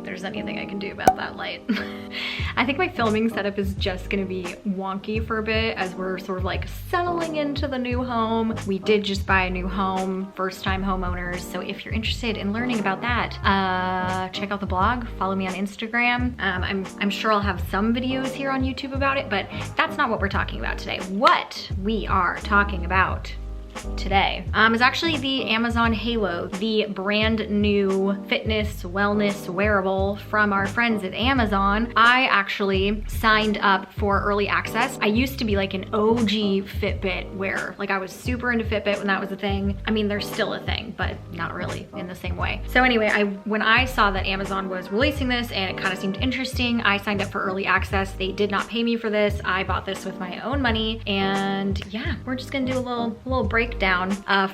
there's anything I can do about that light. I think my filming setup is just gonna be wonky for a bit as we're sort of like settling into the new home. We did just buy a new home, first time homeowners. So if you're interested in learning about that, check out the blog, follow me on Instagram. I'm sure I'll have some videos here on YouTube about it, but that's not what we're talking about today. What we are talking about today is actually the Amazon Halo, the brand new fitness wellness wearable from our friends at Amazon. I actually signed up for early access. I used to be like an OG Fitbit wearer. Like I was super into Fitbit when that was a thing. I mean, there's still a thing, but not really in the same way. So anyway, when I saw that Amazon was releasing this and it kind of seemed interesting, I signed up for early access. They did not pay me for this. I bought this with my own money, and yeah, we're just gonna do a little breakdown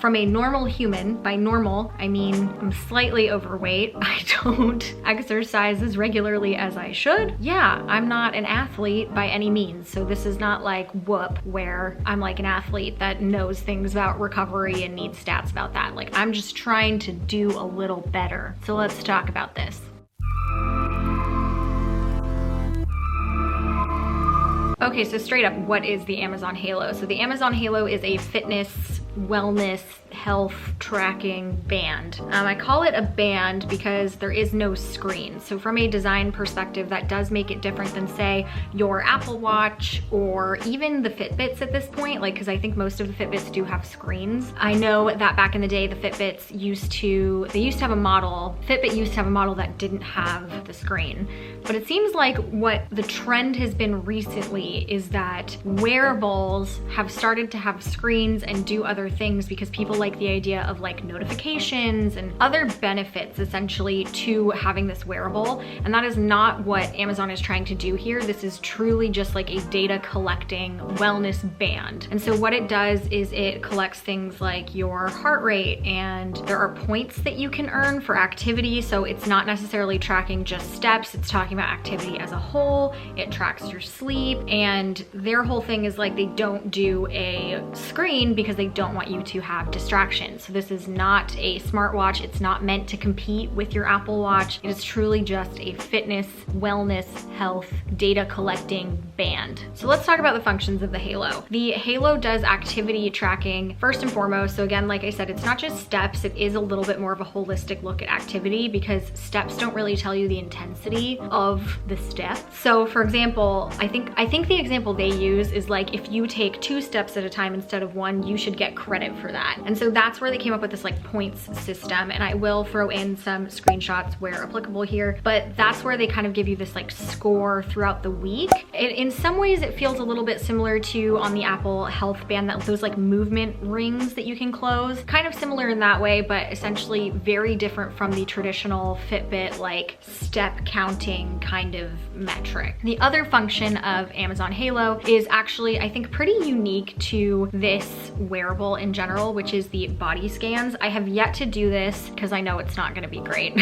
from a normal human. By normal, I mean I'm slightly overweight. I don't exercise as regularly as I should. Yeah, I'm not an athlete by any means. So this is not like Whoop, where I'm like an athlete that knows things about recovery and needs stats about that. Like I'm just trying to do a little better. So let's talk about this. Okay, so straight up, what is the Amazon Halo? So the Amazon Halo is a fitness, wellness, health tracking band. I call it a band because there is no screen. So from a design perspective, that does make it different than say your Apple Watch or even the Fitbits at this point, like, cause I think most of the Fitbits do have screens. I know that back in the day, the Fitbits used to have a model, Fitbit used to have a model that didn't have the screen. But it seems like what the trend has been recently is that wearables have started to have screens and do other things because people like the idea of like notifications and other benefits essentially to having this wearable. And that is not what Amazon is trying to do here. This is truly just like a data collecting wellness band. And so what it does is it collects things like your heart rate, and there are points that you can earn for activity. So it's not necessarily tracking just steps, it's talking about activity as a whole. It tracks your sleep, and their whole thing is like they don't do a screen because they don't want you to have distractions. So this is not a smartwatch. It's not meant to compete with your Apple Watch. It is truly just a fitness, wellness, health, data collecting band. So let's talk about the functions of the Halo. The Halo does activity tracking first and foremost. So again, like I said, it's not just steps. It is a little bit more of a holistic look at activity because steps don't really tell you the intensity of the step. So for example, I think the example they use is like if you take 2 steps at a time instead of 1, you should get credit for that. And so that's where they came up with this like points system. And I will throw in some screenshots where applicable here, but that's where they kind of give you this like score throughout the week. In some ways it feels a little bit similar to on the Apple Health Band, that those like movement rings that you can close, kind of similar in that way, but essentially very different from the traditional Fitbit like step counting kind of metric. The other function of Amazon Halo is actually, I think, pretty unique to this wearable in general, which is the body scans. I have yet to do this because I know it's not going to be great.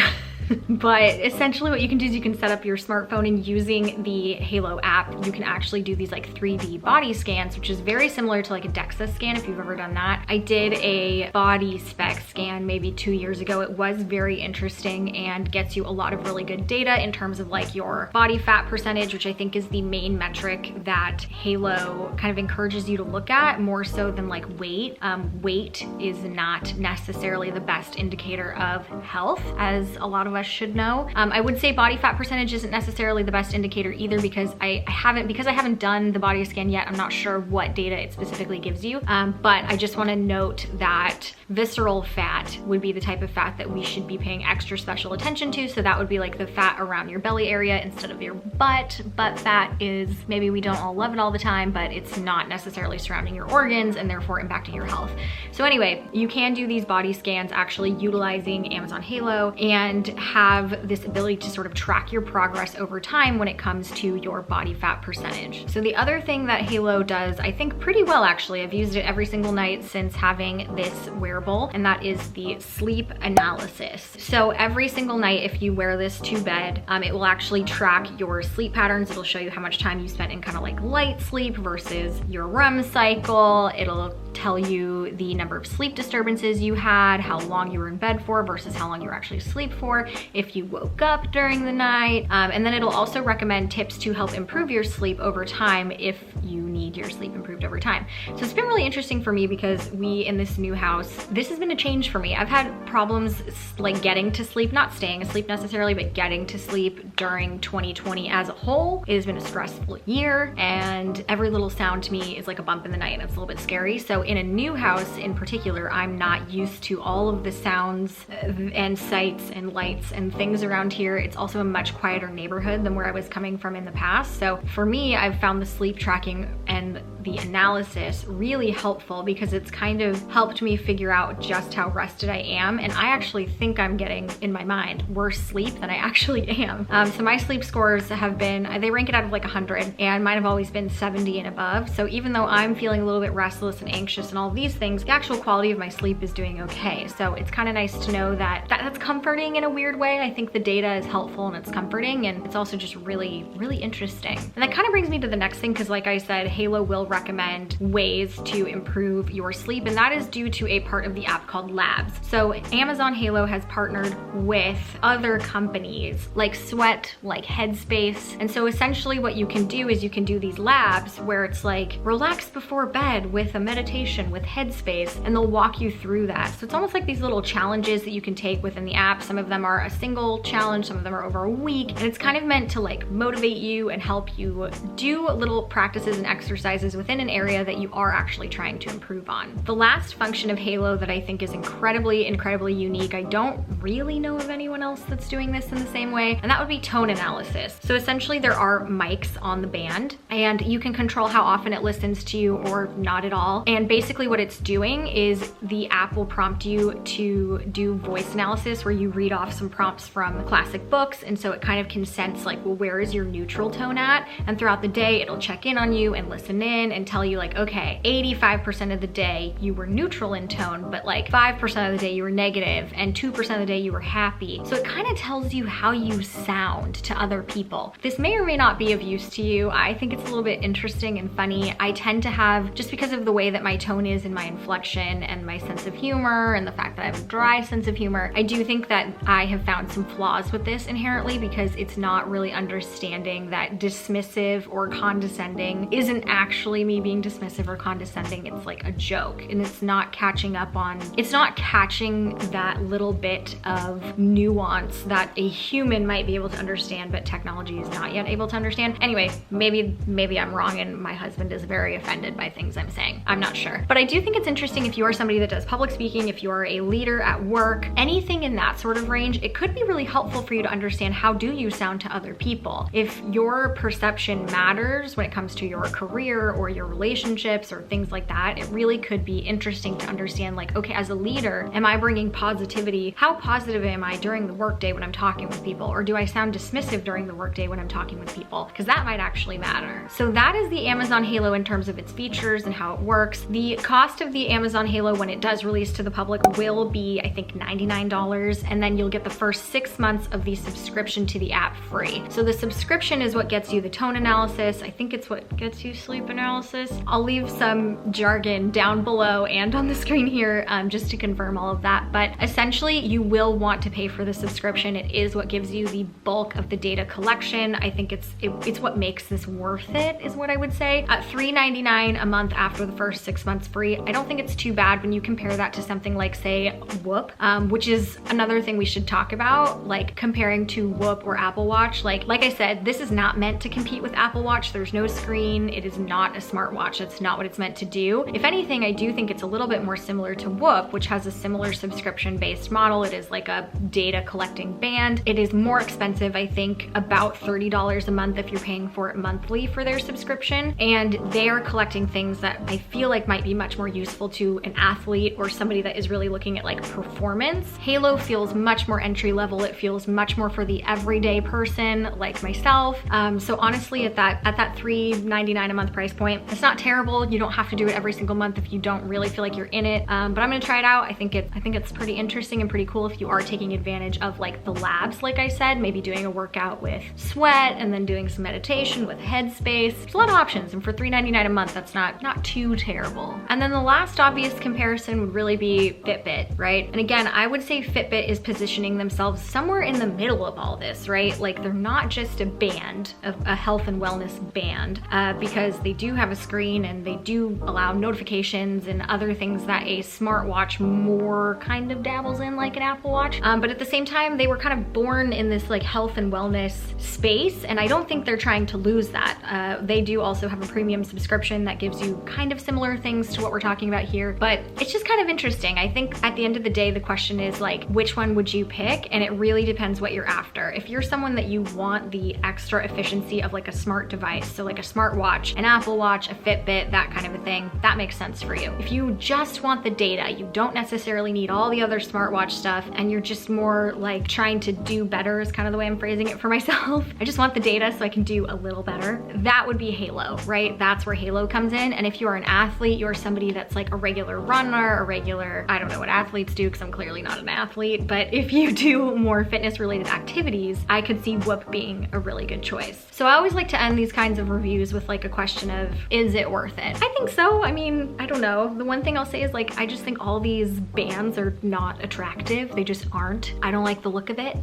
But essentially what you can do is you can set up your smartphone, and using the Halo app, you can actually do these like 3D body scans, which is very similar to like a DEXA scan if you've ever done that. I did a body spec scan maybe 2 years ago. It was very interesting and gets you a lot of really good data in terms of like your body fat percentage, which I think is the main metric that Halo kind of encourages you to look at more so than like weight. Weight is not necessarily the best indicator of health, as a lot of us should know. I would say body fat percentage isn't necessarily the best indicator either because I haven't done the body scan yet. I'm not sure what data it specifically gives you, but I just want to note that visceral fat would be the type of fat that we should be paying extra special attention to. So that would be like the fat around your belly area instead of your butt. Butt fat is, maybe we don't all love it all the time, but it's not necessarily surrounding your organs and therefore impacting your health. So anyway, you can do these body scans actually utilizing Amazon Halo and have this ability to sort of track your progress over time when it comes to your body fat percentage. So the other thing that Halo does, I think pretty well actually, I've used it every single night since having this wearable, and that is the sleep analysis. So every single night, if you wear this to bed, it will actually track your sleep patterns. It'll show you how much time you spent in kind of like light sleep versus your REM cycle. It'll tell you the number of sleep disturbances you had, how long you were in bed for versus how long you were actually asleep for. if you woke up during the night. And then it'll also recommend tips to help improve your sleep over time if you need your sleep improved over time. So it's been really interesting for me because we in this new house, this has been a change for me. I've had problems like getting to sleep, not staying asleep necessarily, but getting to sleep during 2020 as a whole. It has been a stressful year, and every little sound to me is like a bump in the night, and it's a little bit scary. So in a new house in particular, I'm not used to all of the sounds and sights and lights and things around here. It's also a much quieter neighborhood than where I was coming from in the past. So for me, I've found the sleep tracking and the analysis really helpful because it's kind of helped me figure out just how rested I am. And I actually think I'm getting, in my mind, worse sleep than I actually am. So my sleep scores have been, they rank it out of like 100, and mine have always been 70 and above. So even though I'm feeling a little bit restless and anxious and all these things, the actual quality of my sleep is doing okay. So it's kind of nice to know that that's comforting in a weird way. I think the data is helpful and it's comforting, and it's also just really, really interesting. And that kind of brings me to the next thing, because like I said, Halo will recommend ways to improve your sleep, and that is due to a part of the app called Labs. So Amazon Halo has partnered with other companies like Sweat, like Headspace, and so essentially what you can do is you can do these labs where it's like relax before bed with a meditation with Headspace, and they'll walk you through that. So it's almost like these little challenges that you can take within the app. Some of them are a single challenge, some of them are over a week, and it's kind of meant to like motivate you and help you do little practices and exercises within an area that you are actually trying to improve on. The last function of Halo that I think is incredibly, incredibly unique, I don't really know of anyone else that's doing this in the same way, and that would be tone analysis. So essentially there are mics on the band, and you can control how often it listens to you or not at all. And basically what it's doing is the app will prompt you to do voice analysis where you read off some prompts from classic books, and so it kind of can sense like, well, where is your neutral tone at? And throughout the day, it'll check in on you and listen in and tell you like, okay, 85% of the day you were neutral in tone, but like 5% of the day you were negative, and 2% of the day you were happy. So it kind of tells you how you sound to other people. This may or may not be of use to you. I think it's a little bit interesting and funny. I tend to have, just because of the way that my tone is and my inflection and my sense of humor and the fact that I have a dry sense of humor, I do think that I have found some flaws with this inherently, because it's not really understanding that dismissive or condescending isn't actually me being dismissive or condescending. It's like a joke, and it's not catching up on, it's not catching that little bit of nuance that a human might be able to understand, but technology is not yet able to understand. Anyway, maybe I'm wrong and my husband is very offended by things I'm saying. I'm not sure. But I do think it's interesting if you are somebody that does public speaking, if you are a leader at work, anything in that sort of range, it could be really helpful for you to understand how do you sound to other people. If your perception matters when it comes to your career or your relationships or things like that, it really could be interesting to understand like, okay, as a leader, am I bringing positivity? How positive am I during the workday when I'm talking with people? Or do I sound dismissive during the workday when I'm talking with people? Because that might actually matter. So that is the Amazon Halo in terms of its features and how it works. The cost of the Amazon Halo when it does release to the public will be, I think, $99, and then you'll get the first 6 months of the subscription to the app free. So the subscription is what gets you the tone analysis. I think it's what gets you sleep analysis. I'll leave some jargon down below and on the screen here just to confirm all of that. But essentially, you will want to pay for the subscription. It is what gives you the bulk of the data collection. I think it's what makes this worth it, is what I would say. At $3.99 a month after the first 6 months free, I don't think it's too bad when you compare that to something like, say, Whoop, which is another thing we should talk about, like comparing to Whoop or Apple Watch. Like I said, this is not meant to compete with Apple Watch. There's no screen. It is not a smartwatch. That's not what it's meant to do. If anything, I do think it's a little bit more similar to Whoop, which has a similar subscription-based model. It is like a data collecting band. It is more expensive, I think, about $30 a month if you're paying for it monthly for their subscription. And they are collecting things that I feel like might be much more useful to an athlete or somebody that is really looking at like performance. Halo feels much more entry level. It feels much more for the everyday person like myself. So honestly, at that $3.99 a month price point, point. It's not terrible. You don't have to do it every single month if you don't really feel like you're in it. But I'm gonna try it out. I think it's pretty interesting and pretty cool if you are taking advantage of like the labs, like I said, maybe doing a workout with Sweat and then doing some meditation with Headspace. There's a lot of options, and for $3.99 a month, that's not too terrible. And then the last obvious comparison would really be Fitbit, right? And again, I would say Fitbit is positioning themselves somewhere in the middle of all this, right? Like they're not just a band, a health and wellness band, because they do have a screen and they do allow notifications and other things that a smartwatch more kind of dabbles in, like an Apple Watch. But at the same time, they were kind of born in this like health and wellness space, and I don't think they're trying to lose that. They do also have a premium subscription that gives you kind of similar things to what we're talking about here, but it's just kind of interesting. I think at the end of the day, the question is like, which one would you pick? And it really depends what you're after. If you're someone that you want the extra efficiency of like a smart device, so like a smartwatch, an Apple Watch, a Fitbit, that kind of a thing, that makes sense for you. If you just want the data, you don't necessarily need all the other smartwatch stuff, and you're just more like trying to do better is kind of the way I'm phrasing it for myself. I just want the data so I can do a little better. That would be Halo, right? That's where Halo comes in. And if you're an athlete, you're somebody that's like a regular runner, a regular, I don't know what athletes do because I'm clearly not an athlete, but if you do more fitness related activities, I could see Whoop being a really good choice. So I always like to end these kinds of reviews with like a question of, is it worth it? I think so. I mean, I don't know. The one thing I'll say is like, I just think all these bands are not attractive. They just aren't. I don't like the look of it.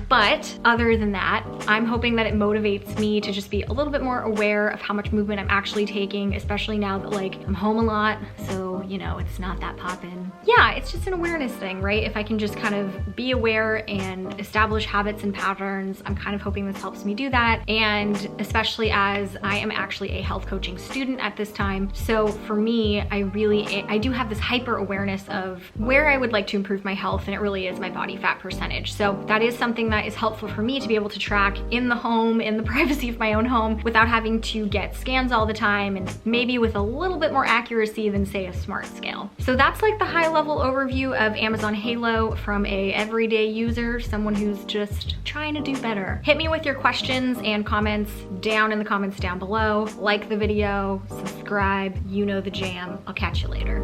But other than that, I'm hoping that it motivates me to just be a little bit more aware of how much movement I'm actually taking, especially now that like I'm home a lot. So, you know, it's not that poppin'. Yeah, it's just an awareness thing, right? If I can just kind of be aware and establish habits and patterns, I'm kind of hoping this helps me do that. And especially as I am actually a health coaching student at this time. So for me, I do have this hyper awareness of where I would like to improve my health, and it really is my body fat percentage. So that is something that is helpful for me to be able to track in the home, in the privacy of my own home, without having to get scans all the time, and maybe with a little bit more accuracy than say a smart scale. So that's like the high level overview of Amazon Halo from a everyday user, someone who's just trying to do better. Hit me with your questions and comments down in the comments down below. Like the video, subscribe, you know the jam. I'll catch you later.